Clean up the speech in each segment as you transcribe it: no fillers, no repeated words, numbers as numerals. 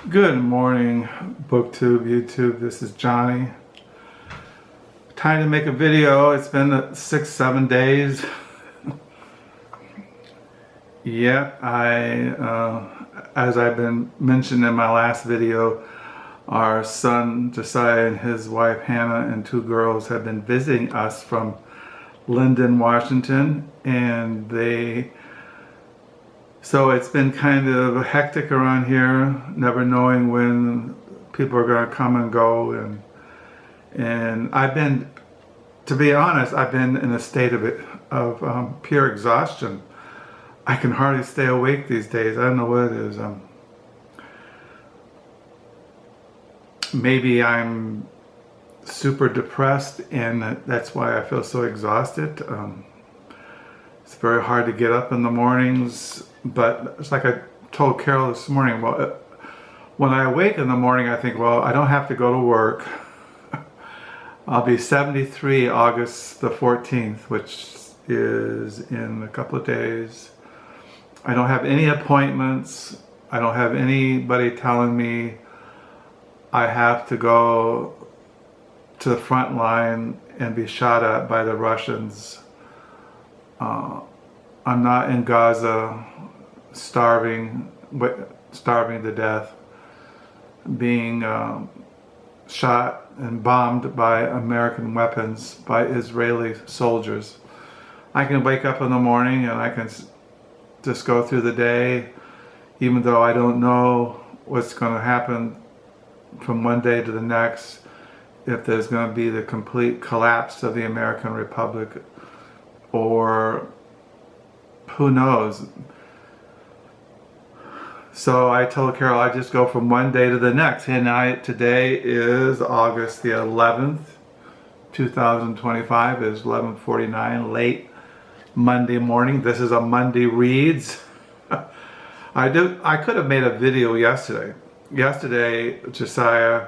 Good morning, BookTube, YouTube. This is Johnny. Time to make a video. It's been 6-7 days. Yet as I've been mentioned in my last video, our son Josiah and his wife Hannah and 2 girls have been visiting us from Linden, Washington, and so it's been kind of hectic around here, never knowing when people are going to come and go, and I've been, to be honest, I've been in a state of pure exhaustion. I can hardly stay awake these days. I don't know what it is. Maybe I'm super depressed, and that's why I feel so exhausted. It's very hard to get up in the mornings, but it's like I told Carol this morning, well, when I awake in the morning, I think, well, I don't have to go to work. I'll be 73 August the 14th, which is in a couple of days. I don't have any appointments. I don't have anybody telling me I have to go to the front line and be shot at by the Russians. I'm not in Gaza starving to death, being shot and bombed by American weapons, by Israeli soldiers. I can wake up in the morning and I can just go through the day, even though I don't know what's going to happen from one day to the next, if there's going to be the complete collapse of the American Republic, or who knows. So I told Carol I just go from one day to the next. And today is August the 11th, 2025. It's 11:49, late Monday morning. This is a Monday Reads. I could have made a video yesterday. Yesterday, Josiah,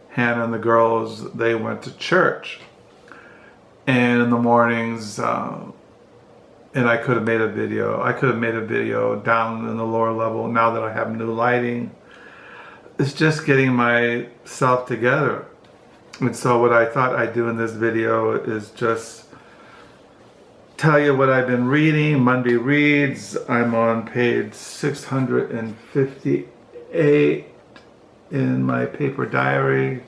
Hannah, and the girls, they went to church. And in the mornings, and I could have made a video. I could have made a video down in the lower level now that I have new lighting. It's just getting myself together. And so what I thought I'd do in this video is just tell you what I've been reading. Monday Reads. I'm on page 658 in my paper diary.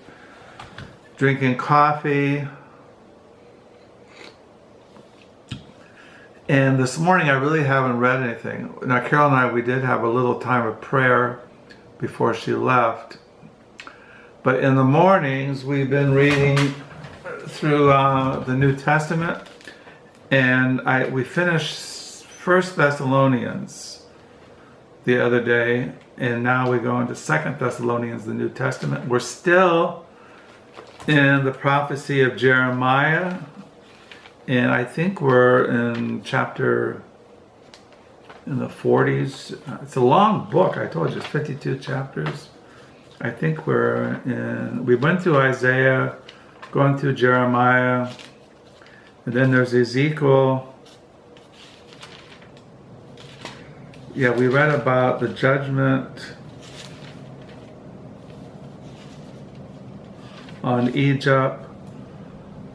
Drinking coffee. And this morning I really haven't read anything. Now Carol and I, we did have a little time of prayer before she left. But in the mornings we've been reading through the New Testament. And we finished 1 Thessalonians the other day. And now we go into 2 Thessalonians, the New Testament. We're still in the prophecy of Jeremiah. And I think we're in chapter in the 40s. It's a long book. I told you it's 52 chapters. I think we went through Isaiah, going through Jeremiah, and then there's Ezekiel. Yeah, we read about the judgment on Egypt.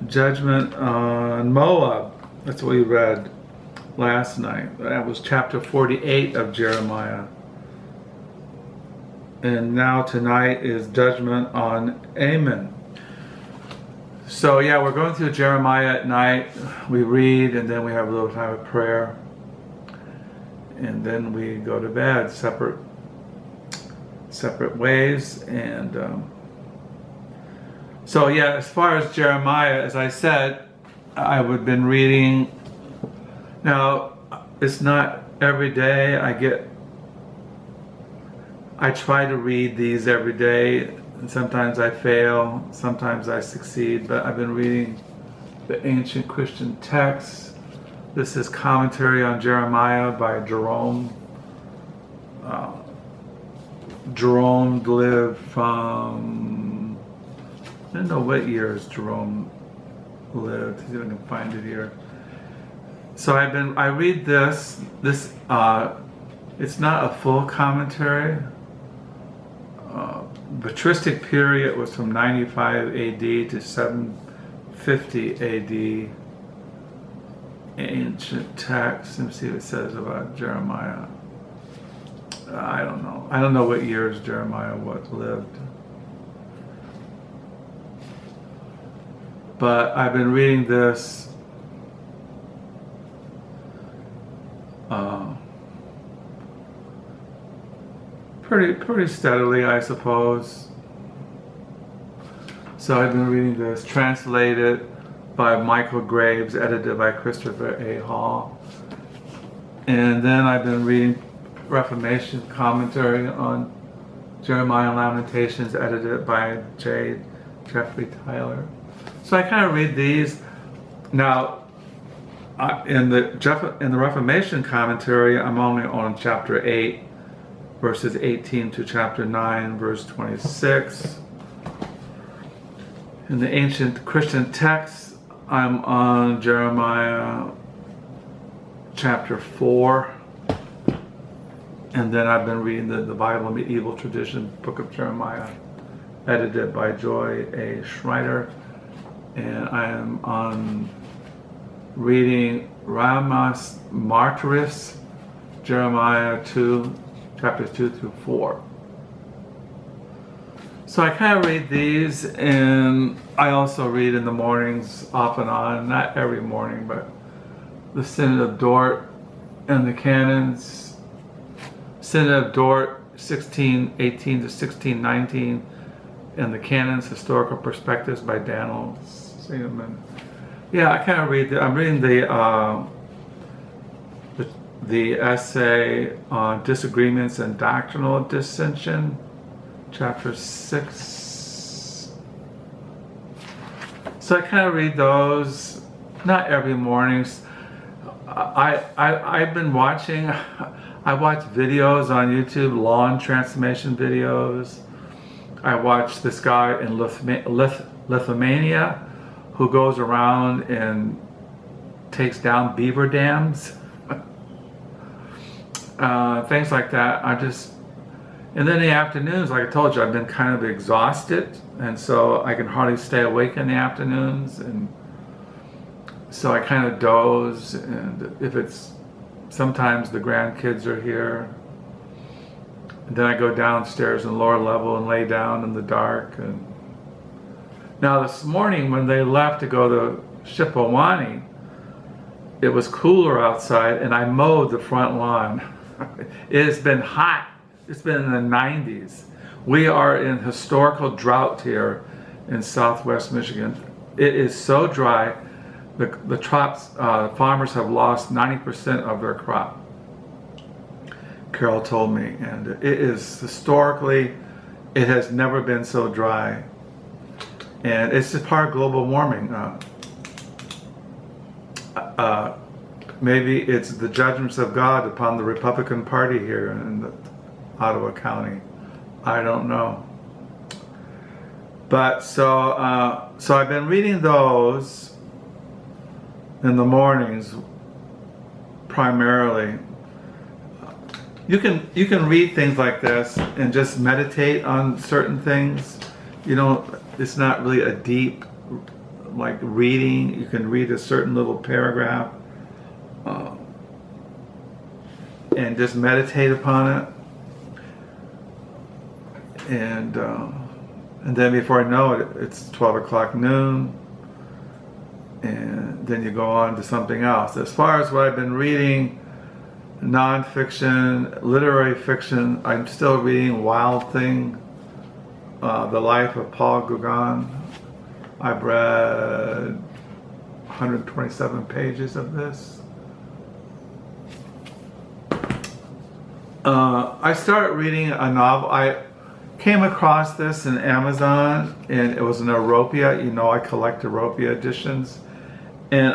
Judgment on Moab. That's what we read last night. That was chapter 48 of Jeremiah. And now tonight is judgment on Ammon. So yeah, we're going through Jeremiah at night. We read and then we have a little time of prayer. And then we go to bed separate ways. And so yeah, as far as Jeremiah, as I said, I've been reading. Now, it's not every day I try to read these every day, and sometimes I fail, sometimes I succeed, but I've been reading the ancient Christian texts. This is commentary on Jeremiah by Jerome. Jerome lived from, I don't know what years Jerome lived. See if I can find it here. So I read this. It's not a full commentary. patristic period was from 95 AD to 750 AD. Ancient text. Let me see what it says about Jeremiah. I don't know. I don't know what years Jeremiah lived. But I've been reading this pretty steadily, I suppose. So I've been reading this, translated by Michael Graves, edited by Christopher A. Hall. And then I've been reading Reformation commentary on Jeremiah and Lamentations, edited by Jeffery Tyler. So I kind of read these. Now, in the Reformation commentary, I'm only on chapter 8, verses 18 to chapter 9, verse 26. In the ancient Christian texts, I'm on Jeremiah chapter 4. And then I've been reading the Bible Medieval Tradition, Book of Jeremiah, edited by Joy A. Schroeder. And I am on reading Ramas Martyris, Jeremiah 2, chapters 2 through 4. So I kind of read these, and I also read in the mornings off and on, not every morning, but the Synod of Dordt and the Canons. Synod of Dordt, 1618 to 1619, and the Canons, Historical Perspectives by Daniel Sinnema. Yeah, I kind of read. I'm reading the essay on disagreements and doctrinal dissension, chapter 6. So I kind of read those, not every morning. I've been watching. I watch videos on YouTube, lawn transformation videos. I watch this guy in Lithuania who goes around and takes down beaver dams. Things like that. And then in the afternoons, like I told you, I've been kind of exhausted, and so I can hardly stay awake in the afternoons, and so I kind of doze, and sometimes the grandkids are here, and then I go downstairs in the lower level and lay down in the dark. And now this morning when they left to go to Shipawani, it was cooler outside, and I mowed the front lawn. It has been hot. It's been in the 90s. We are in historical drought here in Southwest Michigan. It is so dry. The farmers have lost 90% of their crop. Carol told me, and it is historically, it has never been so dry. And it's just part of global warming. Maybe it's the judgments of God upon the Republican Party here in Ottawa County. I don't know. But so I've been reading those in the mornings primarily. You can read things like this and just meditate on certain things. It's not really a deep like reading. You can read a certain little paragraph and just meditate upon it. And then before I know it, it's 12 o'clock noon, and then you go on to something else. As far as what I've been reading, nonfiction, literary fiction, I'm still reading Wild Thing, The Life of Paul Gauguin. I've read 127 pages of this. I started reading a novel. I came across this in Amazon, and it was an Europia. I collect Europia editions. And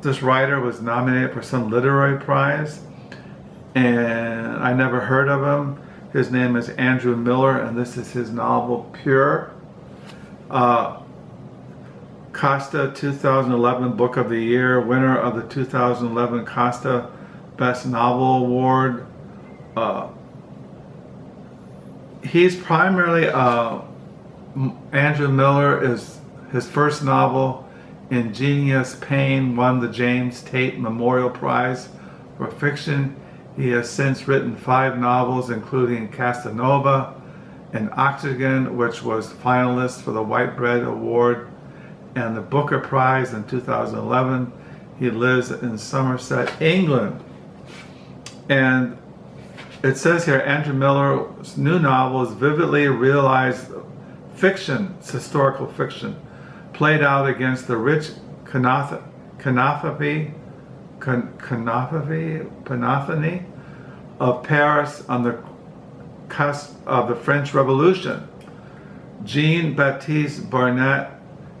this writer was nominated for some literary prize, and I never heard of him. His name is Andrew Miller, and this is his novel, Pure. Costa 2011 Book of the Year, winner of the 2011 Costa Best Novel Award. he's primarily, Andrew Miller is his first novel, Ingenious Pain, won the James Tate Memorial Prize for fiction. He has since written 5 novels, including Casanova and Oxygen, which was finalist for the White Bread Award and the Booker Prize in 2011. He lives in Somerset, England. And it says here, Andrew Miller's new novel is vividly realized fiction, it's historical fiction, played out against the rich Panoply of Paris on the cusp of the French Revolution. Jean-Baptiste Barnet,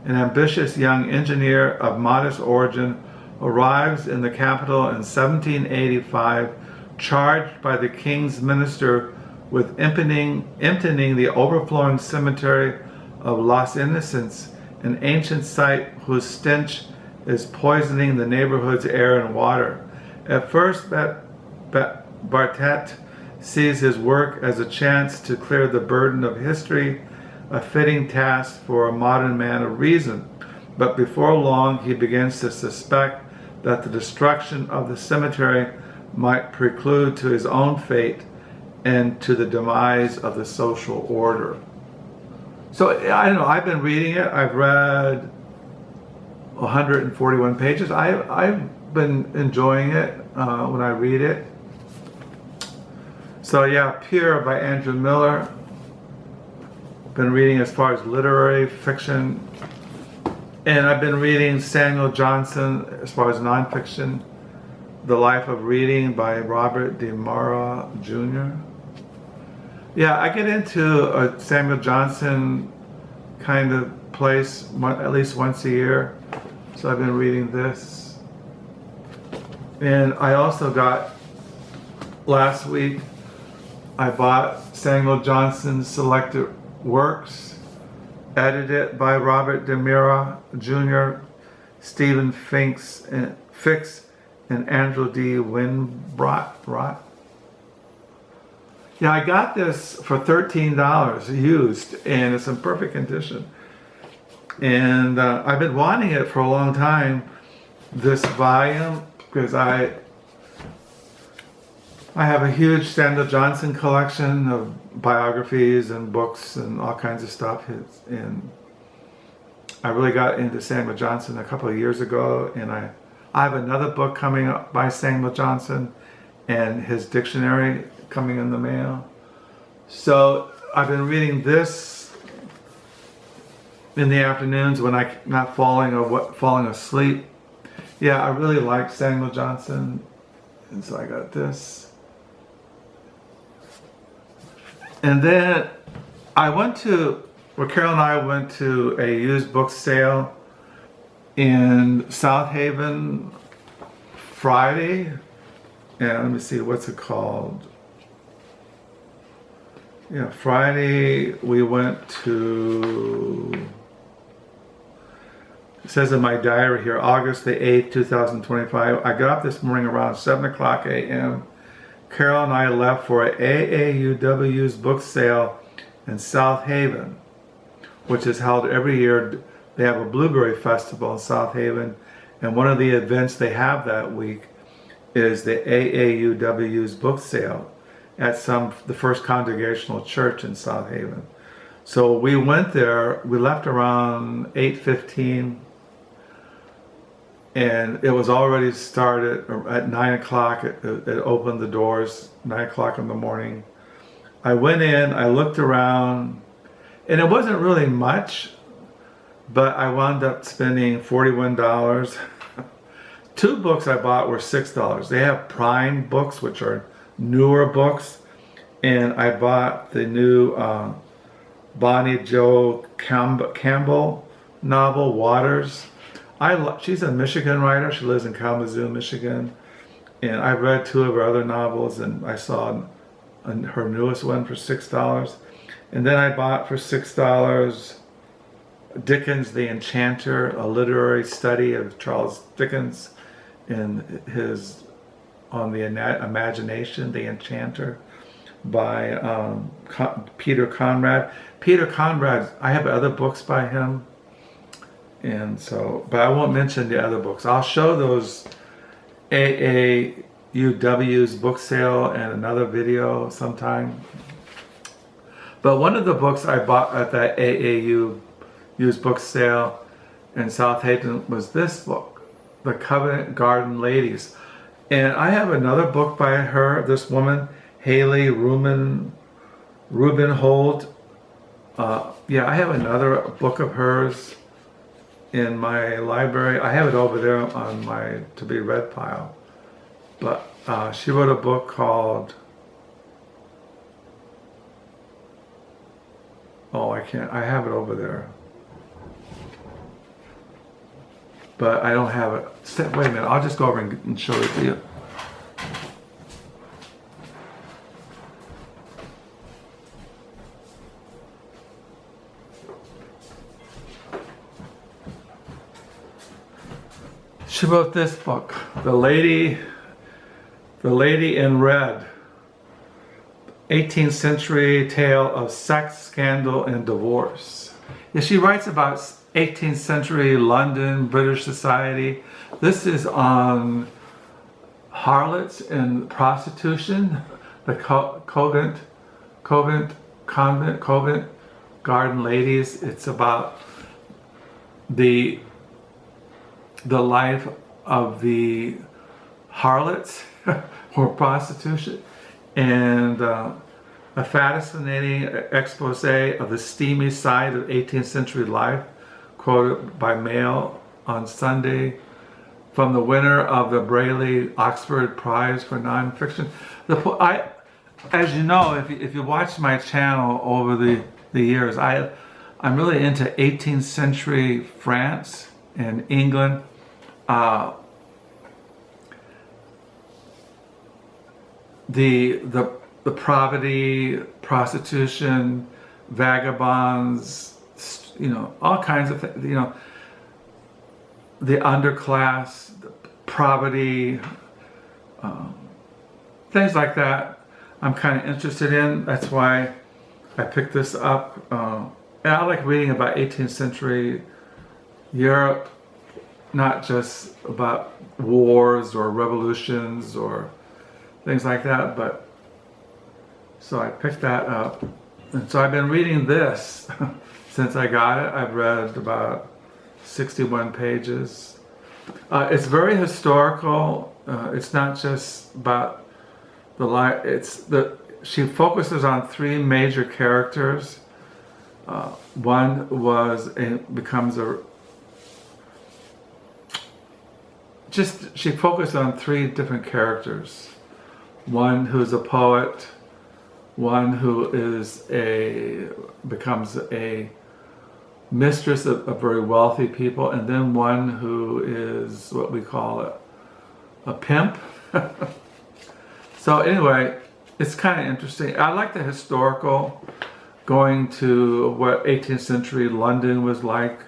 an ambitious young engineer of modest origin, arrives in the capital in 1785, charged by the king's minister with emptying the overflowing cemetery of Los Innocents, an ancient site whose stench is poisoning the neighborhood's air and water. At first, Bartet sees his work as a chance to clear the burden of history, a fitting task for a modern man of reason. But before long, he begins to suspect that the destruction of the cemetery might prelude to his own fate and to the demise of the social order. So I don't know, I've been reading it. I've read 141 pages. I've been enjoying it when I read it. So yeah, Pure by Andrew Miller. Been reading as far as literary fiction. And I've been reading Samuel Johnson as far as nonfiction. The Life of Reading by Robert DeMaria Jr. Yeah, I get into a Samuel Johnson kind of place at least once a year. So I've been reading this. And I also got, last week, I bought Samuel Johnson's Selected Works, edited by Robert DeMaria Jr., Stephen Fix, and Andrew D. Weinbrot. Yeah, I got this for $13 used, and it's in perfect condition. And I've been wanting it for a long time, this volume, because I have a huge Samuel Johnson collection of biographies and books and all kinds of stuff. And I really got into Samuel Johnson a couple of years ago, and I have another book coming up by Samuel Johnson and his dictionary coming in the mail. So I've been reading this in the afternoons when I'm not falling asleep. Yeah, I really like Samuel Johnson, and so I got this. And then Carol and I went to a used book sale in South Haven Friday. And let me see, what's it called? Yeah, Friday we went to, it says in my diary here, August the 8th, 2025. I got up this morning around 7 o'clock a.m. Carol and I left for an AAUW's book sale in South Haven, which is held every year. They have a blueberry festival in South Haven, and one of the events they have that week is the AAUW's book sale at the First Congregational Church in South Haven. So we went there, we left around 8:15, and it was already started at 9 o'clock. It opened the doors, 9 o'clock in the morning. I went in, I looked around, and it wasn't really much, but I wound up spending $41. 2 books I bought were $6. They have Prime books, which are newer books, and I bought the new Bonnie Jo Campbell novel, Waters. She's a Michigan writer. She lives in Kalamazoo, Michigan, and I read 2 of her other novels, and I saw her newest one for $6. And then I bought for $6 Dickens' The Enchanter, a literary study of Charles Dickens in his on the imagination, The Enchanter. by Peter Conrad. Peter Conrad, I have other books by him, and so, but I won't mention the other books. I'll show those AAUW's book sale and another video sometime. But one of the books I bought at that AAUW's book sale in South Haven was this book, The Covent Garden Ladies. And I have another book by her, this woman, Hallie Rubenhold. Yeah, I have another book of hers in my library. I have it over there on my to be read pile. But she wrote a book called, oh, I have it over there. But I don't have it. Wait a minute, I'll just go over and show it to you. She wrote this book, The Lady in Red, 18th century tale of sex, scandal, and divorce. Yeah, she writes about 18th century London, British society. This is on harlots and prostitution, the Covent Garden Ladies. It's about the life of the harlots or prostitution, and a fascinating expose of the steamy side of 18th century life, quoted by Mail on Sunday, from the winner of the Braille Oxford Prize for Nonfiction. As you know, if you watch my channel over the years, I'm really into 18th century France and England. The poverty, prostitution, vagabonds, all kinds of things, the underclass, the poverty, things like that I'm kind of interested in. That's why I picked this up. And I like reading about 18th century Europe, not just about wars or revolutions or things like that, but so I picked that up. And so I've been reading this since I got it. I've read about 61 pages. It's very historical. It's not just about the life. She focuses on three major characters. One she focused on three different characters. One who's a poet, one who becomes a mistress of very wealthy people, and then one who is what we call a pimp. So anyway, it's kind of interesting. I like the historical, going to what 18th century London was like,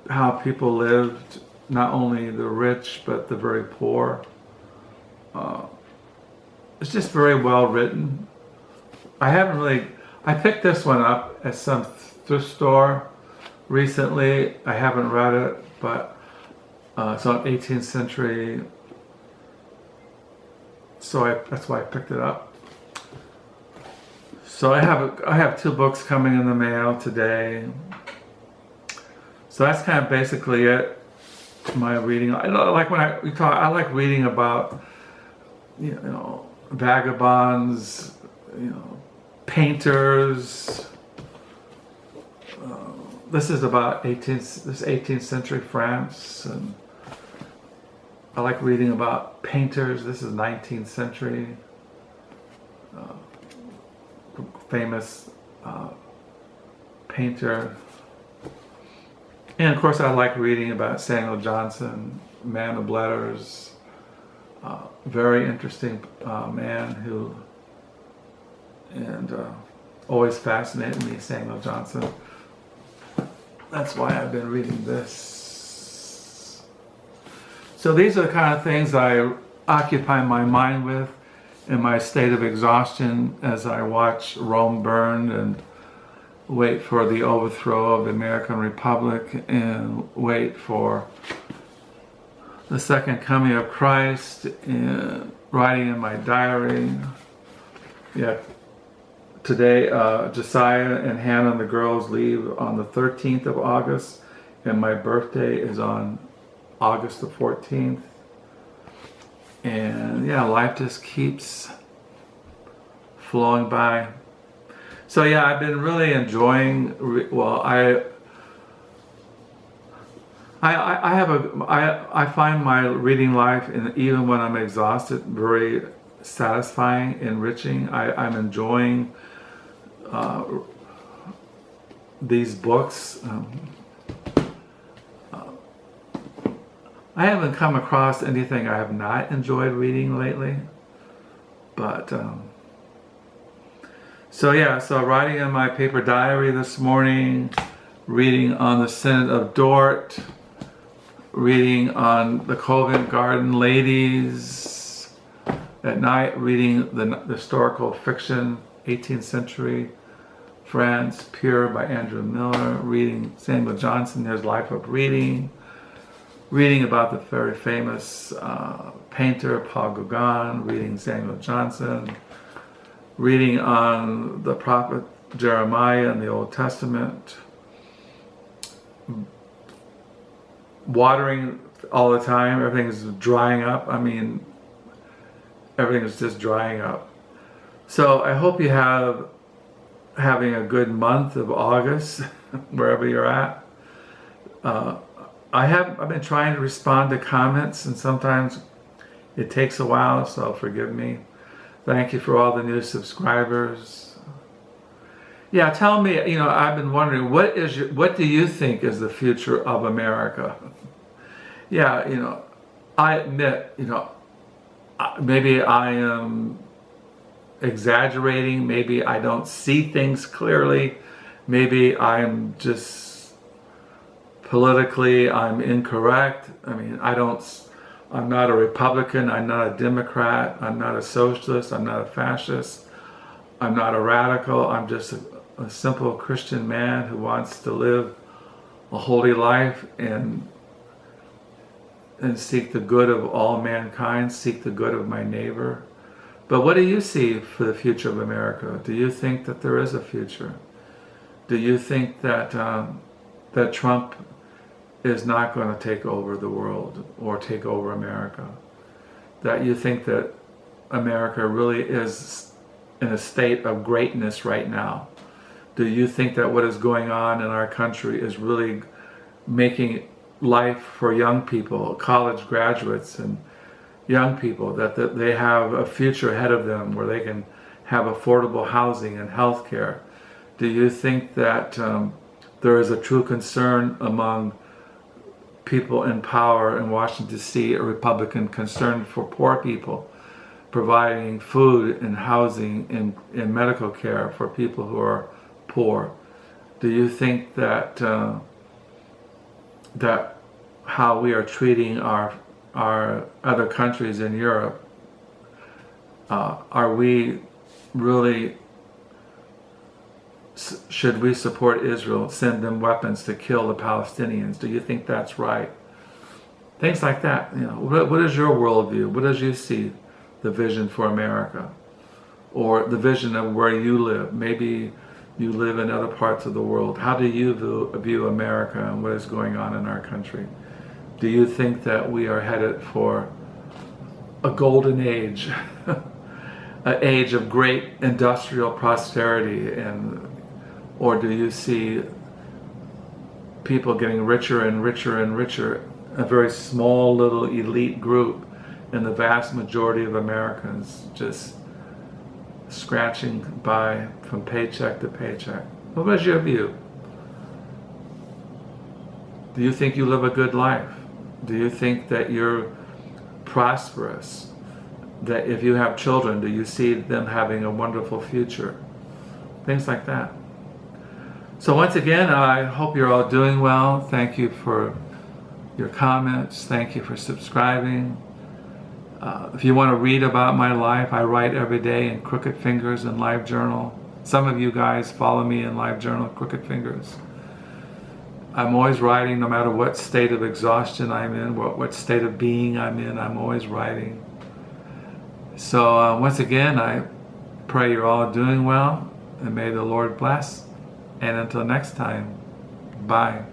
how people lived, not only the rich but the very poor. It's just very well written. I picked this one up at some thrift store recently. I haven't read it, but it's on 18th century, so that's why I picked it up. So I have two books coming in the mail today. So that's kind of basically it. My reading. I like reading about vagabonds, painters. This is about 18th century France, and I like reading about painters. This is 19th century, famous painter. And of course I like reading about Samuel Johnson, man of letters, very interesting man always fascinated me, Samuel Johnson. That's why I've been reading this. So these are the kind of things I occupy my mind with. in my state of exhaustion as I watch Rome burn and wait for the overthrow of the American Republic and wait for the second coming of Christ, and writing in my diary. Yeah, today Josiah and Hannah and the girls leave on the 13th of August, and my birthday is on August the 14th. And yeah, life just keeps flowing by. So yeah, I've been really enjoying, I find my reading life, and even when I'm exhausted, very satisfying, enriching. I'm enjoying these books. I haven't come across anything I have not enjoyed reading lately, but so writing in my paper diary this morning, reading on the Synod of Dordt, reading on the Covent Garden Ladies, at night reading the historical fiction, 18th century France, Pure by Andrew Miller, reading Samuel Johnson, His Life of Reading, reading about the very famous painter Paul Gauguin, reading Samuel Johnson, reading on the prophet Jeremiah in the Old Testament, watering all the time. Everything's drying up. I mean, everything is just drying up. So I hope you having a good month of August, wherever you're at. I've been trying to respond to comments, and sometimes it takes a while, so forgive me. Thank you for all the new subscribers. Yeah, tell me, I've been wondering, what do you think is the future of America? Yeah, I admit, maybe I am exaggerating, maybe I don't see things clearly, maybe I'm just politically I'm incorrect. I mean, I'm not a Republican, I'm not a Democrat, I'm not a socialist, I'm not a fascist, I'm not a radical, I'm just a simple Christian man who wants to live a holy life and seek the good of all mankind, seek the good of my neighbor. But what do you see for the future of America? Do you think that there is a future? Do you think that that Trump is not going to take over the world or take over America? That you think that America really is in a state of greatness right now? Do you think that what is going on in our country is really making life for young people, college graduates and young people, that they have a future ahead of them where they can have affordable housing and health care? Do you think that there is a true concern among people in power in Washington D.C., a Republican concern for poor people, providing food and housing and medical care for people who are poor? Do you think that that how we are treating our other countries in Europe, are we really, should we support Israel, send them weapons to kill the Palestinians? Do you think that's right? Things like that. What is your worldview? What does you see the vision for America? Or the vision of where you live? Maybe you live in other parts of the world. How do you view America and what is going on in our country? Do you think that we are headed for a golden age, an age of great industrial prosperity, or do you see people getting richer and richer and richer, a very small little elite group, and the vast majority of Americans just scratching by from paycheck to paycheck? What was your view? Do you think you live a good life? Do you think that you're prosperous? That if you have children, do you see them having a wonderful future? Things like that. So once again, I hope you're all doing well. Thank you for your comments. Thank you for subscribing. If you want to read about my life, I write every day in Crooked Fingers and Live Journal. Some of you guys follow me in Live Journal, Crooked Fingers. I'm always writing, no matter what state of exhaustion I'm in, what state of being I'm in, I'm always writing. So once again, I pray you're all doing well, and may the Lord bless. And until next time, bye.